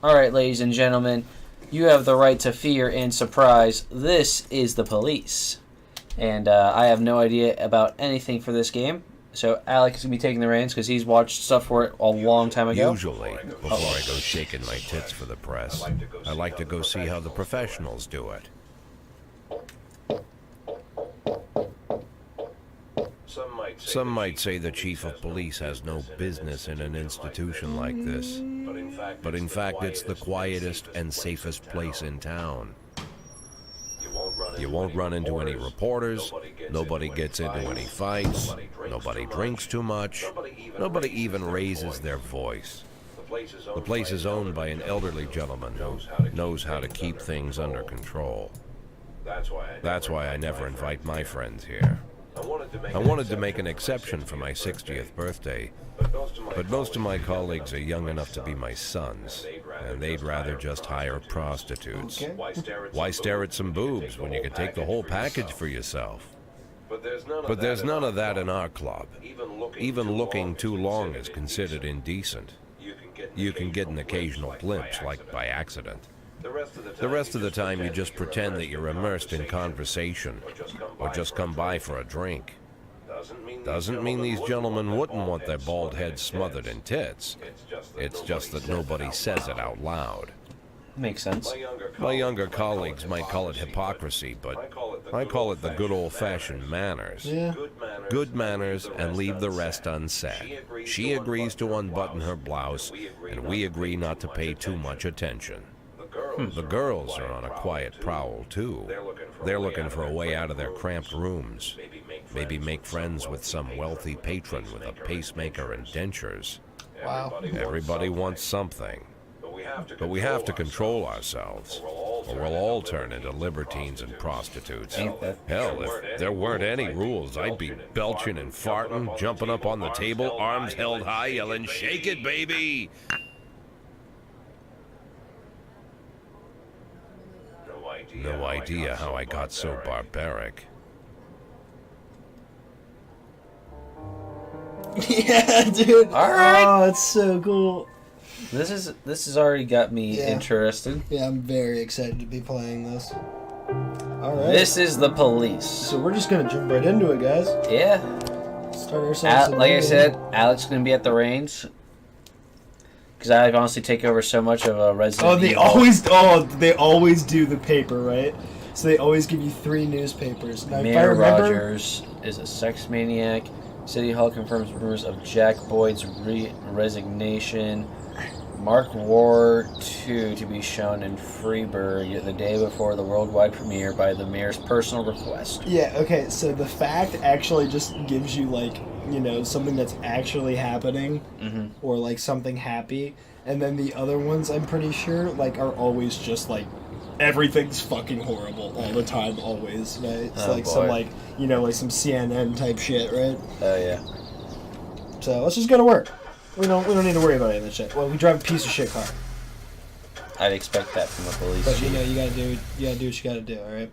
Alright, ladies and gentlemen, you have the right to fear and surprise. This is the police. And I have no idea about anything for this game. So Alex is going to be taking the reins because he's watched stuff for it a long time ago. Usually, before I go shaking my tits for the press, I like to go see how the professionals do it. Some might say the chief of police has no business in an institution like this, but in fact it's the quietest and safest place in town. You won't run into any reporters, nobody gets into any fights, nobody drinks too much, nobody even raises their voice. The place is owned by an elderly gentleman who knows how to keep things under control. That's why I never invite my friends here. I wanted to make an exception for my 60th birthday, but most of my colleagues are young enough to be my sons, and they'd rather just hire prostitutes. Okay. Why stare at some boobs when you can take the whole package for yourself? But there's none of that in our club. Even looking too long is considered indecent. You can get an occasional glimpse, like by accident. The rest of the time you just pretend that you're immersed in conversation, or just come by for a drink. Doesn't mean these gentlemen wouldn't want their bald heads smothered in tits. It's just that nobody says it out loud. Makes sense. My younger colleagues might call it hypocrisy, but I call it the good old-fashioned manners. Yeah. Good manners and leave the rest unsaid. She agrees to unbutton her blouse, and we agree not to pay too much attention. The girls are on a quiet prowl, too. They're looking for a way out of their cramped rooms. Maybe make friends with some wealthy patron with a pacemaker and dentures. Wow. Everybody wants something. But we have to control ourselves, or we'll all turn into libertines and prostitutes. Ain't that Hell, if there weren't any rules, I'd be belching and farting, jumping up on the table, arms held high, yelling, "Shake it, baby!" No idea how I got so barbaric. Yeah, dude. All right. Oh, it's so cool. This has already got me Yeah. interested. Yeah, I'm very excited to be playing this. All right. This is the police. So we're just gonna jump right into it, guys. Yeah. Start ourselves. Like I said, Alex is going to be at the reins. Because I honestly take over so much of a Resident Oh, they Evil. always do the paper, right? So they always give you 3 newspapers. Now, if I Mayor remember, Rogers is a sex maniac. City Hall confirms rumors of Jack Boyd's resignation. Mark War 2 to be shown in Freiburg the day before the worldwide premiere by the mayor's personal request. Yeah, okay, so the fact actually just gives you, like, you know, something that's actually happening, or, like, something happy, and then the other ones, I'm pretty sure, like, are always just, like, everything's fucking horrible all the time, always, right? It's Oh, like boy. some, like, you know, like some CNN type shit, right? Oh, yeah. So, it's just gonna work. We don't need to worry about any of that shit. Well, we drive a piece of shit car. I'd expect that from a police But, you chief. know, you gotta do what you gotta do, alright?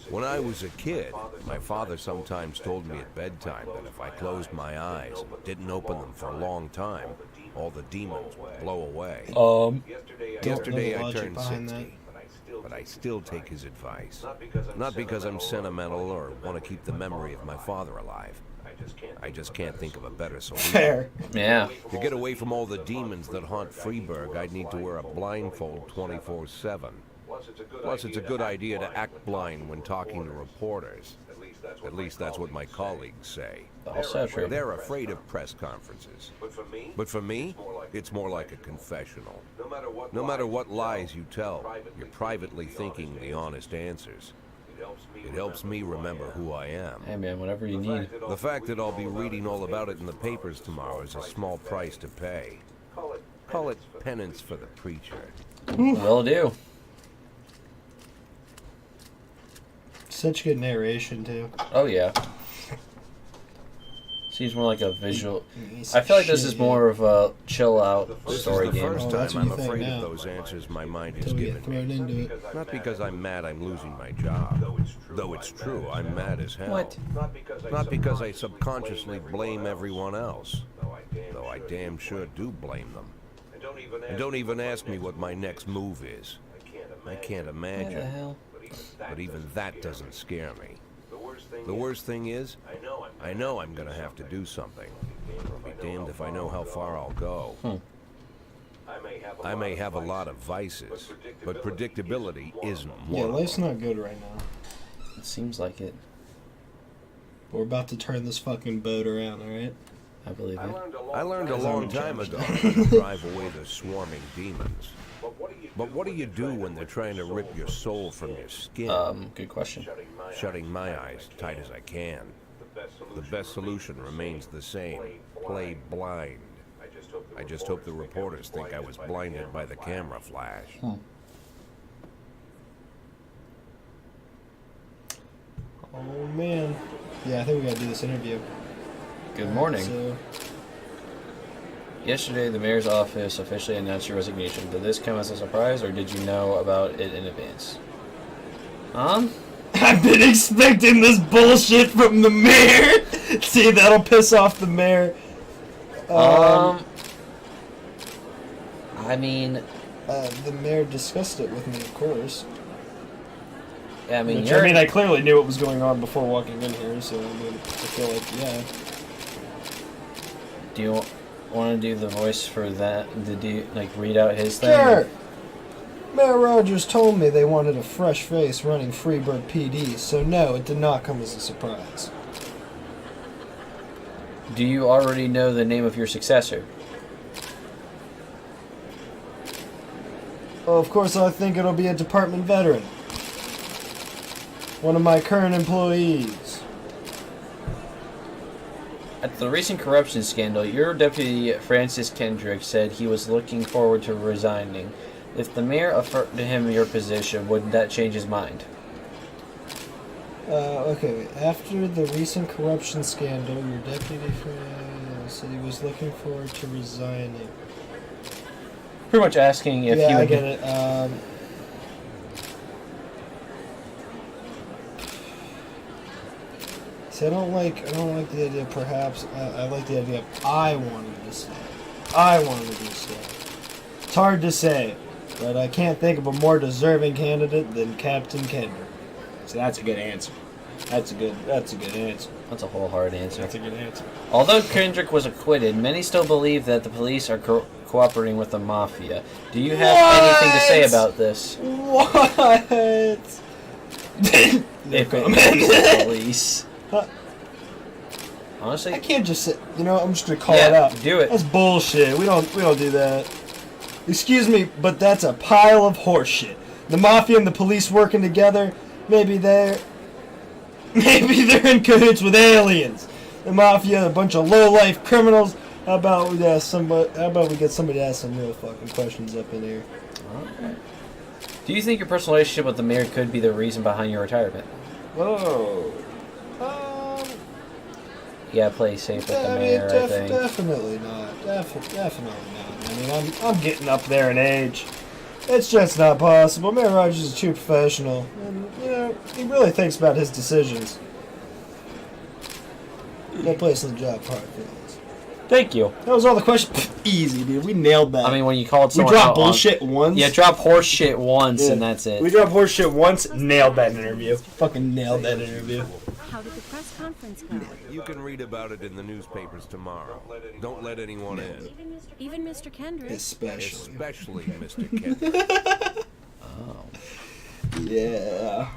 When I was a kid, my father sometimes told me at bedtime that if I closed my eyes and didn't open them for a long time, all the demons would blow away. Yesterday I turned 60, but I still take his advice. Not because I'm sentimental or want to keep the memory of my father alive. I just can't think of a better solution. Fair. Yeah. To get away from all the demons that haunt Freiburg, I'd need to wear a blindfold 24/7. Plus, it's a good idea to act blind when talking to reporters. At least that's what my colleagues say. Also true. They're afraid of press conferences. But for me, it's more like a confessional. No matter what lies you tell, you're privately thinking the honest answers. It helps me remember who I am. Hey, man, whatever you need. The fact that I'll be reading all about it in the papers tomorrow is a small price to pay. Call it penance for the preacher. Will do. Such good narration, too. Oh, yeah. Seems more like a visual. I feel like this is more of a chill out story This is the game. first that's time what I'm you think afraid now. of those answers my mind has Until we get given thrown me. into it. Not because I'm mad I'm losing my job. Though it's true, I'm mad as hell. What? Not because I subconsciously blame everyone else. Though I damn sure do blame them. And don't even ask me what my next move is. I can't What the imagine. hell? But even that doesn't scare me. The worst thing is, I know I'm gonna have to do something. I'll be damned if I know how far I'll go. I may have a lot of vices, but predictability isn't one Yeah, of life's them. not good right now. It seems like it. We're about to turn this fucking boat around, alright? I believe it. I learned a long time ago how to drive away the swarming demons. But what do you do when they're trying to rip your soul from your skin? Good question. Shutting my eyes tight as I can. The best solution remains the same. Play blind. I just hope the reporters think I was blinded by the camera flash. Oh man. Yeah, I think we gotta do this interview. Good morning. So, Yesterday, the mayor's office officially announced your resignation. Did this come as a surprise, or did you know about it in advance? I've been expecting this bullshit from the mayor! See, that'll piss off the mayor. I mean, The mayor discussed it with me, of course. I mean, I clearly knew what was going on before walking in here, so I mean, I feel like, yeah. do you want to do the voice for that? Did you, like, read out his thing? Sure! Mayor Rogers told me they wanted a fresh face running Freeburg PD, so no, it did not come as a surprise. Do you already know the name of your successor? Well, of course, I think it'll be a department veteran. One of my current employees. At the recent corruption scandal, your deputy, Francis Kendrick, said he was looking forward to resigning. If the mayor offered him your position, would that change his mind? Okay, wait. After the recent corruption scandal, your deputy said he was looking forward to resigning. Pretty much asking if Yeah, he would... I get it. See, I don't like the idea. Perhaps I like the idea of I wanted to stay. I wanted to stay. It's hard to say, but I can't think of a more deserving candidate than Captain Kendrick. So that's a good answer. That's a good answer. That's a whole hard answer. That's a good answer. Although Kendrick was acquitted, many still believe that the police are cooperating with the mafia. Do you have anything to say about this? What? If it was the police. Honestly, I can't just say, I'm just gonna call Yeah, it out. do it. That's bullshit. We don't do that. Excuse me, but that's a pile of horse shit. The mafia and the police working together, maybe they're in cahoots with aliens. The mafia, a bunch of low-life criminals. How about we get somebody to ask some real fucking questions up in here? okay. Do you think your personal relationship with the mayor could be the reason behind your retirement? Whoa. You gotta play safe with the mayor, I think. Definitely not. Definitely not. I mean, I'm getting up there in age. It's just not possible. Mayor Rogers is a true professional, and he really thinks about his decisions. No place in the job, probably feelings. Thank you. That was all the questions. Easy, dude. We nailed that. I mean, when you called we someone dropped out bullshit once. Yeah, drop horse shit once, Yeah. and that's it. We dropped horse shit once. Nailed that interview. Fucking nailed that interview. How did the press conference go? You can read about it in the newspapers tomorrow. Don't let anyone in. Even Mr. Kendrick. Especially Mr. Kent. Oh. Yeah.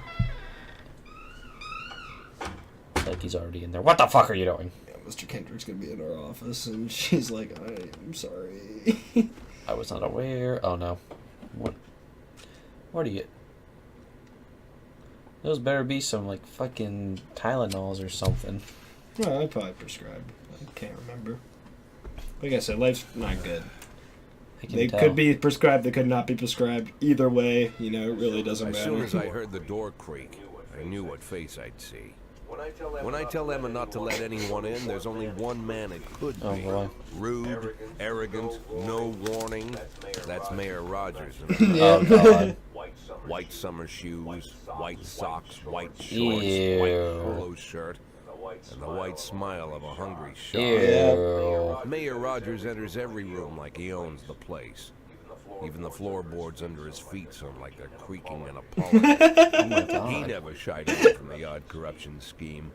Like he's already in there. What the fuck are you doing? Mr. Kendrick's gonna be in our office, and she's like, I'm sorry. I was not aware. Oh no. What do you get? Those better be some, like, fucking Tylenols or something. No, I probably prescribed. I can't remember. Like I said, life's not good. I can They tell. could be prescribed, they could not be prescribed. Either way, it really doesn't As matter. soon as I heard the door creak, I knew what face I'd see. When I tell Emma not to let anyone in, there's only one man it could be. Oh, boy. Rude, arrogant, no warning. That's Mayor Rogers. Oh, God. White summer shoes, white socks, white shorts, Ew. white polo shirt, and the white smile of a hungry shark. Ew. Mayor Rogers enters every room like he owns the place. Even the floorboards under his feet sound like they're creaking in apology. Oh, my God. He never shied away from the odd corruption scheme.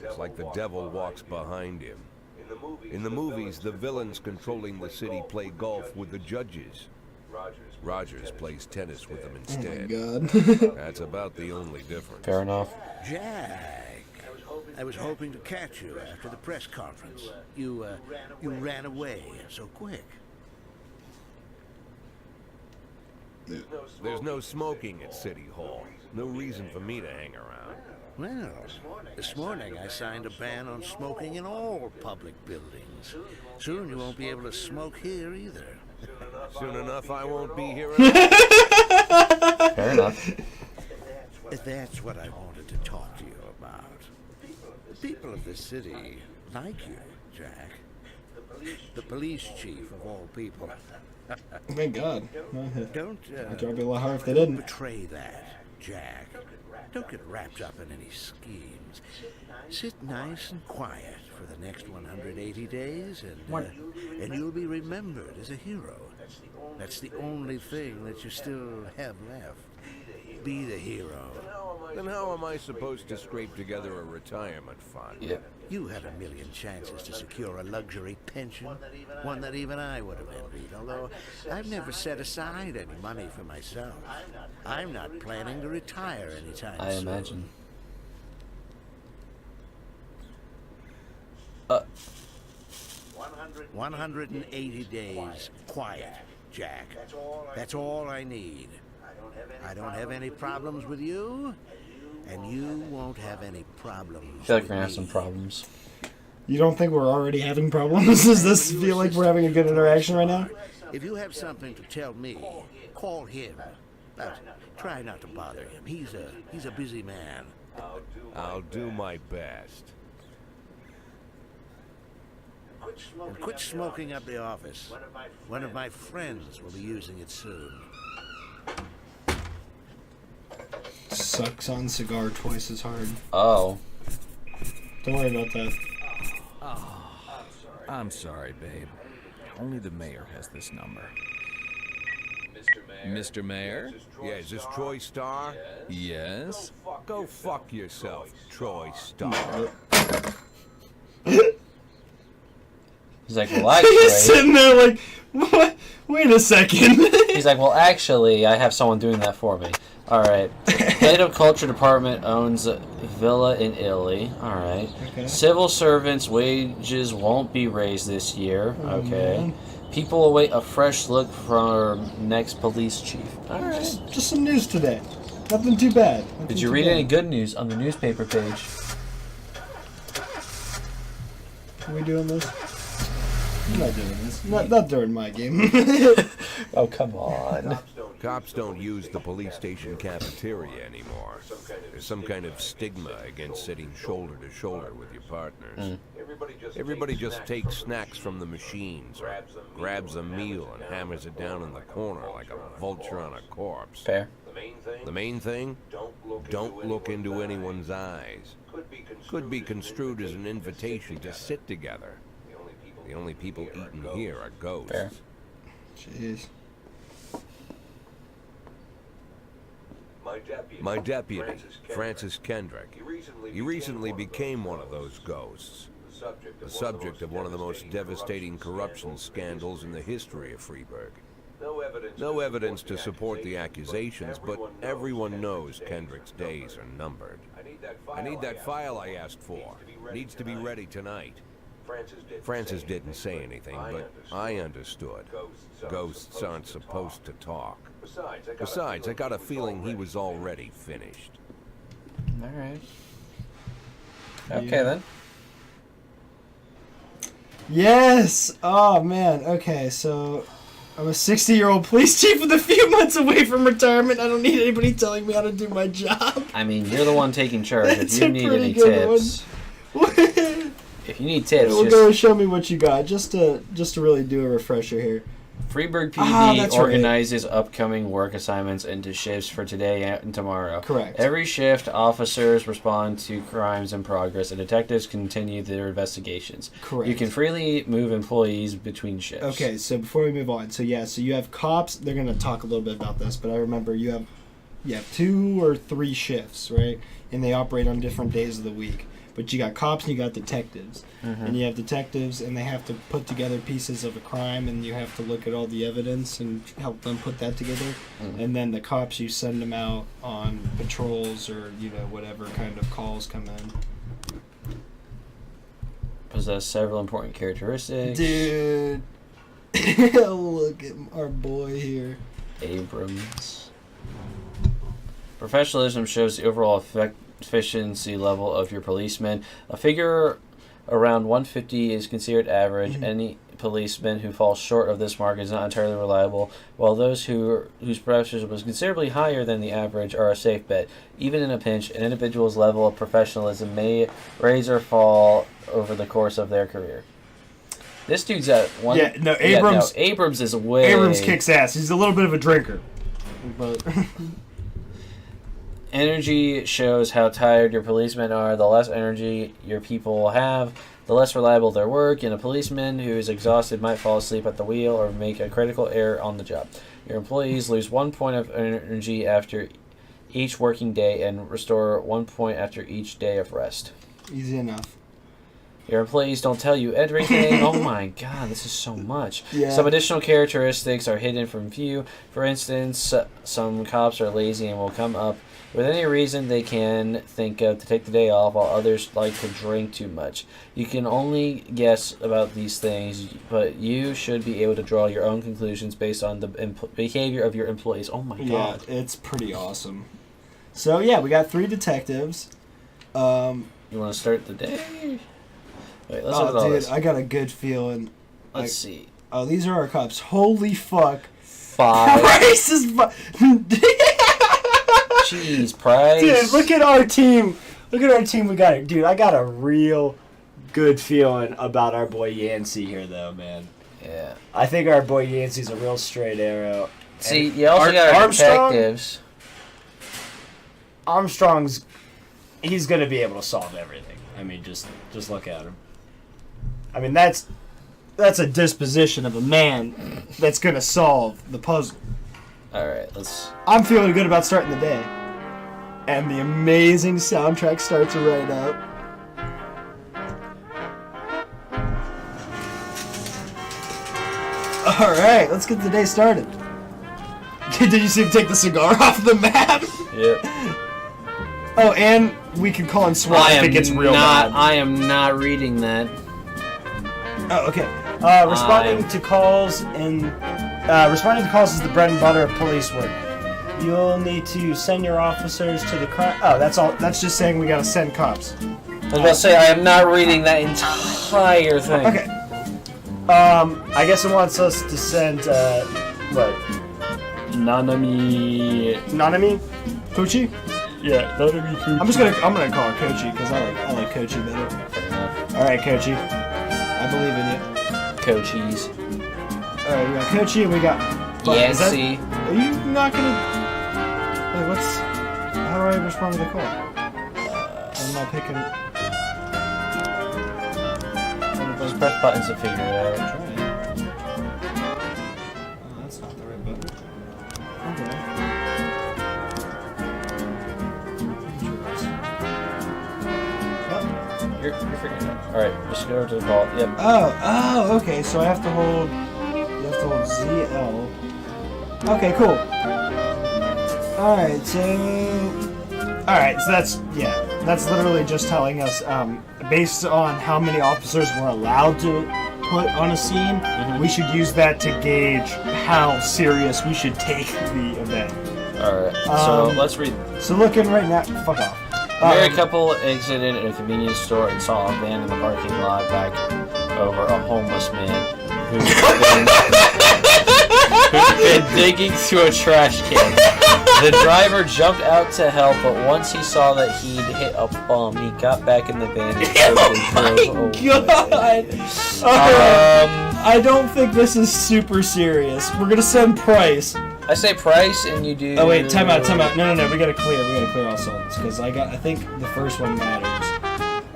It's like the devil walks behind him. In the movies, the villains controlling the city play golf with the judges. Rogers plays tennis with them instead. Oh my God. That's about the only difference. Fair enough. Jack, I was hoping to catch you after the press conference. You ran away so quick. There's no smoking at City Hall. No reason for me to hang around. Well, this morning I signed a ban on smoking in all public buildings. Soon you won't be able to smoke here either. Soon enough, I won't be here at all. Fair enough. That's what I wanted to talk to you about. The people of this city like you, Jack. The police chief of all people. Thank God. Don't I'd drop you a lot harder if they didn't. betray that, Jack. Don't get wrapped up in any schemes. Sit nice and quiet for the next 180 days, and you'll be remembered as a hero. That's the only thing that you still have left. Be the hero. Then how am I supposed to scrape together a retirement fund? Yeah. You had a million chances to secure a luxury pension, one that even I would have envied, although I've never set aside any money for myself. I'm not planning to retire anytime I soon. imagine. 180 days, quiet, Jack. That's all I need. I don't have any problems with you, and you won't have any problems I feel like with we're gonna have me. some problems. You don't think we're already having problems? Does this feel like we're having a good interaction right now? If you have something to tell me, call him. But try not to bother him. He's a busy man. I'll do my best. And quit smoking up the office. One of my friends will be using it soon. Sucks on cigar twice as hard. Oh. Don't worry about that. I'm sorry, babe. Only the mayor has this number. Mr. Mayor? Yeah, is this Troy Starr? Yes? Go fuck yourself, Troy Starr. He's like, well, He's actually. sitting there like, what? Wait a second. He's like, well, actually, I have someone doing that for me. All right. Native Culture Department owns a villa in Italy. All right. Okay. Civil servants' wages won't be raised this year. Okay. man. People await a fresh look from next police chief. All right. Just some news today. Nothing too bad. Did you read any good news on the newspaper page? Are we doing this? I'm not doing this. Not during my game. Oh, come on. Cops don't use the police station cafeteria anymore. There's some kind of stigma against sitting shoulder to shoulder with your partners. Everybody just takes snacks from the machines or grabs a meal and hammers it down in the corner like a vulture on a corpse. Fair. The main thing? Don't look into anyone's eyes. Could be construed as an invitation to sit together. The only people eating here are ghosts. Fair. Jeez. My deputy, Francis Kendrick, he recently became one of those ghosts. The subject of one of the most devastating corruption scandals in the history of Freeburg. No evidence to support the accusations, but everyone knows Kendrick's days are numbered. I need that file I asked for. Needs to be ready tonight. Francis didn't say anything, but I understood. Ghosts aren't supposed to talk. Besides, I got a feeling he was already finished. All right. Okay, then. Yes! Oh, man. Okay, so I'm a 60-year-old police chief with a few months away from retirement. I don't need anybody telling me how to do my job. I mean, you're the one taking charge. That's If you a need pretty any good tips, if you need tips, We'll just go and show me what you got, just to really do a refresher here. Freeburg Ah, PD that's organizes upcoming work assignments into shifts for today and tomorrow. Correct. Every shift, officers respond to crimes in progress, and detectives continue their investigations. Correct. You can freely move employees between shifts. Okay, so before we move on, so you have cops. They're going to talk a little bit about this, but I remember you have 2 or 3 shifts, right? And they operate on different days of the week. But you got cops and you got detectives. Mm-hmm. And you have detectives and they have to put together pieces of a crime and you have to look at all the evidence and help them put that together. Mm-hmm. And then the cops, you send them out on patrols or, whatever kind of calls come in. Possess several important characteristics. Dude. Look at our boy here. Abrams. Professionalism shows the overall efficiency level of your policemen. A figure around 150 is considered average. Any policeman who falls short of this mark is not entirely reliable, while those whose professionalism was considerably higher than the average are a safe bet. Even in a pinch, an individual's level of professionalism may rise or fall over the course of their career. This dude's at one. Yeah, no, Abrams. Abrams is way. Abrams kicks ass. He's a little bit of a drinker. But Energy shows how tired your policemen are. The less energy your people have, the less reliable their work, and a policeman who is exhausted might fall asleep at the wheel or make a critical error on the job. Your employees lose 1 point of energy after each working day and restore 1 point after each day of rest. easy enough. Your employees don't tell you everything. Oh my god, this is so much. Yeah. Some additional characteristics are hidden from view. For instance, some cops are lazy and will come up with any reason they can think of to take the day off, while others like to drink too much. You can only guess about these things, but you should be able to draw your own conclusions based on the behavior of your employees. Oh my god. Yeah, it's pretty awesome. So yeah, we got 3 detectives. You want to start the day? Wait, let's look at all Dude, this. I got a good feeling. Let's see. Oh, these are our cops. Holy fuck. 5. Price is Jeez, Price. Dude, look at our team. Look at our team we got. Dude, I got a real good feeling about our boy Yancey here, though, man. Yeah. I think our boy Yancey's a real straight arrow. See, you also got our detectives. Armstrong's, he's gonna be able to solve everything. I mean, just look at him. I mean, that's a disposition of a man that's gonna solve the puzzle. All right, let's. I'm feeling good about starting the day, and the amazing soundtrack starts right up. All right, let's get the day started. Did you see him take the cigar off the map? Yep. Oh, and we can call in SWAT if it gets real bad. I am not reading that. Oh, okay. Responding to calls is the bread and butter of police work. You'll need to send your officers to the crime. Oh, that's all. That's just saying we gotta send cops. I was about to say I am not reading that entire thing. Okay. I guess it wants us to send what? Nanami. Nanami? Kochi? Yeah, Nanami. I'm gonna call her Kochi because I like Kochi better. Fair enough. All right, Kochi. I believe in you. Coachies. All right, we got Kochi and we got. Yancey. Are you not gonna? Wait, what's? How do I respond to the call? I'm not picking. Just press buttons to figure it out. Try it. Oh, that's not the right button. Okay. You're figuring it out. All right, just go to the call. Yep. Oh, okay. So I have to hold. You have to hold ZL. Okay, cool. All right, so that's literally just telling us, based on how many officers we're allowed to put on a scene, we should use that to gauge how serious we should take the event. All right. So let's read. So looking right now, fuck off. A married couple exited a convenience store and saw a van in the parking lot back over a homeless man who who'd been digging through a trash can. The driver jumped out to help, but once he saw that he'd hit a bum, he got back in the van and drove away. I don't think this is super serious. We're gonna send Price. I say Price, and you do. Oh wait, time out. No. We gotta clear all souls because I think the first one matters.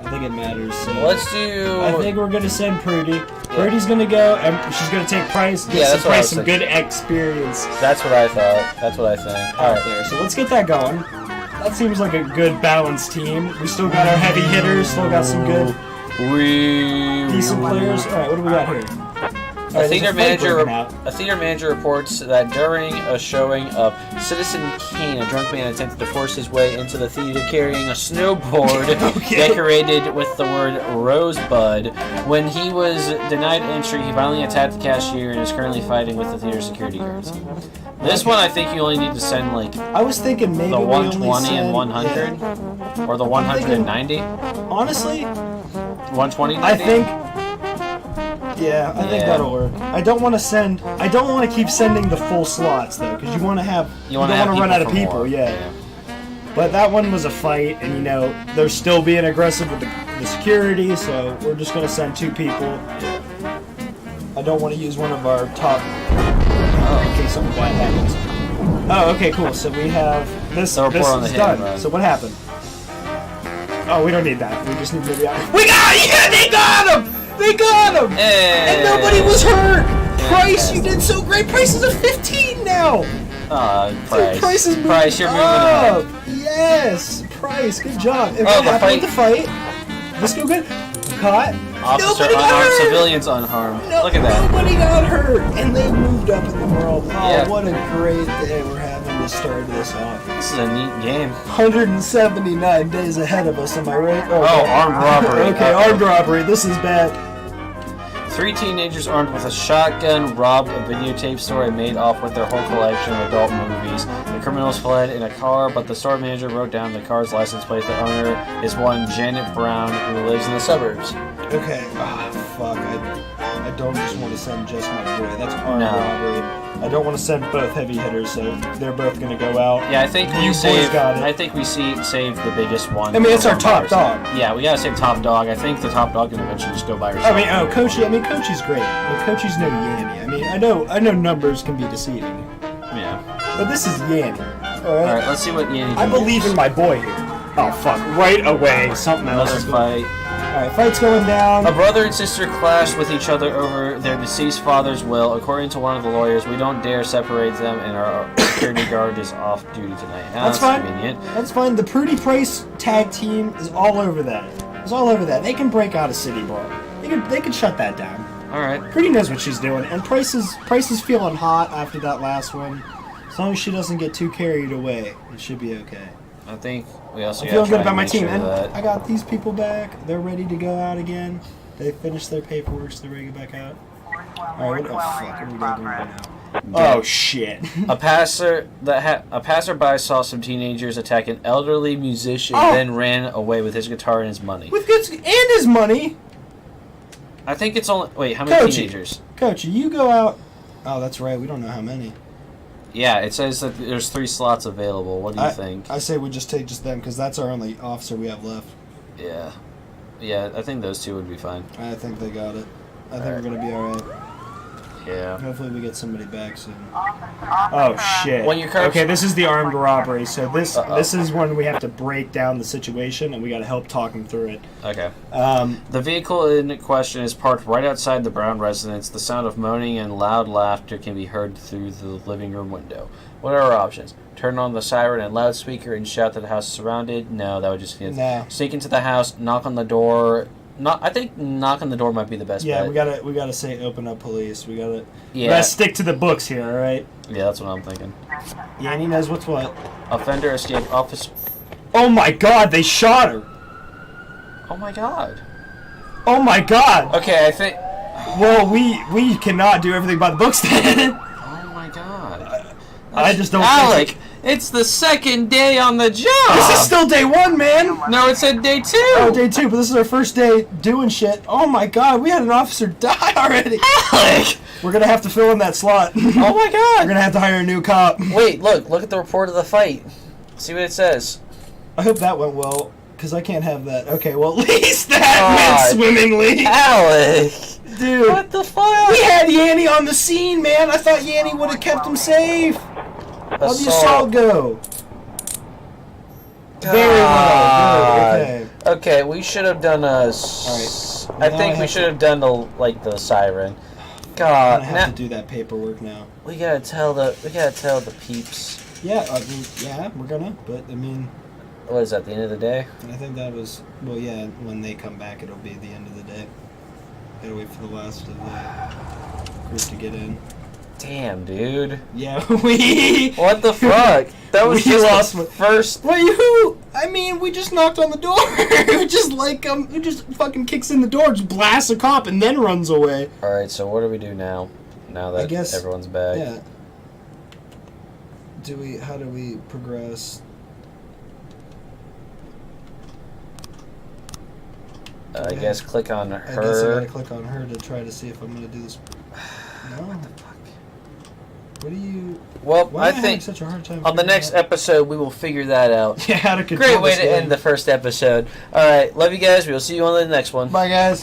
I think it matters. So let's do. I think we're gonna send Prudy. Prudy's gonna go, and she's gonna take Price. Give Price some good experience. That's what I thought. That's what I think. All right, there. So let's get that going. That seems like a good balanced team. We still got our heavy hitters. Still got some good, decent players. All right, what do we got here? A theater manager reports that during a showing of Citizen Kane, a drunk man attempted to force his way into the theater carrying a snowboard decorated with the word Rosebud. When he was denied entry, he violently attacked the cashier and is currently fighting with the theater security guards. This one, I think you only need to send like. I was thinking maybe the 120 and 100, or the 190. Honestly, 120. I think. Yeah, I think that'll work. I don't want to keep sending the full slots though, because you want to have. You don't want to run out of people. Yeah. But that one was a fight, and they're still being aggressive with the security, so we're just gonna send 2 people. I don't want to use one of our top. In case something bad happens. Oh, okay, cool. So we have this. This is done. Run. So what happened? Oh, we don't need that. We just need to be out. We got! Yeah, they got him! They got him! Hey. And nobody was hurt! Price, you did so great! Price is a 15 now! Price. Dude, Price is moving you're moving up! Yes! Price, good job. And what happened with the fight? This go good? Caught? Officer unarmed, civilians unharmed. Look at that. Nobody got hurt! And they moved up in the world. Oh, what a great day we're having to start this off. This is a neat game. 179 days ahead of us, am I right? Armed robbery. Okay, armed robbery. This is bad. 3 teenagers armed with a shotgun robbed a videotape store and made off with their whole collection of adult movies. The criminals fled in a car, but the store manager wrote down the car's license plate. The owner is one Janet Brown, who lives in the suburbs. Okay. Fuck. I don't just want to send just my boy. That's armed robbery. I don't want to send both heavy hitters, so they're both going to go out. Yeah, I think we saved the biggest one. I mean, it's our top dog. Yeah, we got to save top dog. I think the top dog can eventually just go by herself. Coachy's great. But Coachy's no Yanny. I mean, I know numbers can be deceiving. Yeah. But this is Yanny. Alright, let's see what Yanny I believe in my boy here. Oh, fuck. Right away. Something else. Another fight. Alright, fight's going down. A brother and sister clashed with each other over their deceased father's will. According to one of the lawyers, we don't dare separate them, and our security guard is off duty tonight. Now, that's fine. Convenient. That's fine. The Prudy Price tag team is all over that. It's all over that. They can break out a city brawl. They can shut that down. Alright. Prudy knows what she's doing, and Price is feeling hot after that last one. As long as she doesn't get too carried away, it should be okay. I think we also I feel good about my team, and I got these people back. They're ready to go out again. They finished their paperwork, so they're ready to get back out. Alright, what are we gonna do now? Oh shit! A passerby saw some teenagers attack an elderly musician, then ran away with his guitar and his money. And his money. I think it's only. Wait, how many teenagers? Coach, you go out. Oh, that's right. We don't know how many. Yeah, it says that there's 3 slots available. What do you think? I say we just take them because that's our only officer we have left. Yeah. Yeah, I think those 2 would be fine. I think they got it. I think we're going to be alright. Yeah. Hopefully we get somebody back soon. Oh, shit. Okay, this is the armed robbery, so this is when we have to break down the situation, and we got to help talk them through it. Okay. The vehicle in question is parked right outside the Brown residence. The sound of moaning and loud laughter can be heard through the living room window. What are our options? Turn on the siren and loudspeaker and shout that the house is surrounded? No, that would just get... No. Sneak into the house, knock on the door... I think knock on the door might be the best bet. Yeah, we gotta say open up police. We gotta stick to the books here, alright? Yeah, that's what I'm thinking. Yanny knows what's what. Offender escaped officer... Oh my god, they shot her! Oh my god. Oh my god! Okay, I think... Well, we cannot do everything by the books then. Oh my god. I just don't Alec, It's the second day on the job. This is still day 1, man. No, it said day 2. Oh, day 2, but this is our first day doing shit. Oh my god, we had an officer die already. Alec! We're gonna have to fill in that slot. Oh my god. We're gonna have to hire a new cop. Wait, look at the report of the fight. See what it says. I hope that went well, because I can't have that. Okay, well, at least that went swimmingly. Alec! Dude. What the fuck? We had Yanni on the scene, man. I thought Yanni would have kept him safe. How'd the assault go? Very well. Good. Okay. Okay, we should have done a... Alright. I think we should have done the siren. I'm God, gonna have to do that paperwork now. we gotta tell the peeps. Yeah, I mean, yeah, we're gonna. But I mean, What is that? The end of the day? I think that was yeah. When they come back, it'll be the end of the day. Gotta wait for the last of the group to get in. Damn, dude. Yeah, we. What the fuck? That was We just lost the first. Well, you. I mean, we just knocked on the door. Just like who just fucking kicks in the door, just blasts a cop, and then runs away. All right, so what do we do now? Now that everyone's back. Yeah. How do we progress? I guess click on her. I guess I gotta click on her to try to see if I'm gonna do this. No. What the fuck? What do you? Well, Why I am having think such a hard time on the figuring next out? episode we will figure that out. Yeah, how to control Great way this to game. end the first episode. All right, love you guys. We'll see you on the next one. Bye, guys.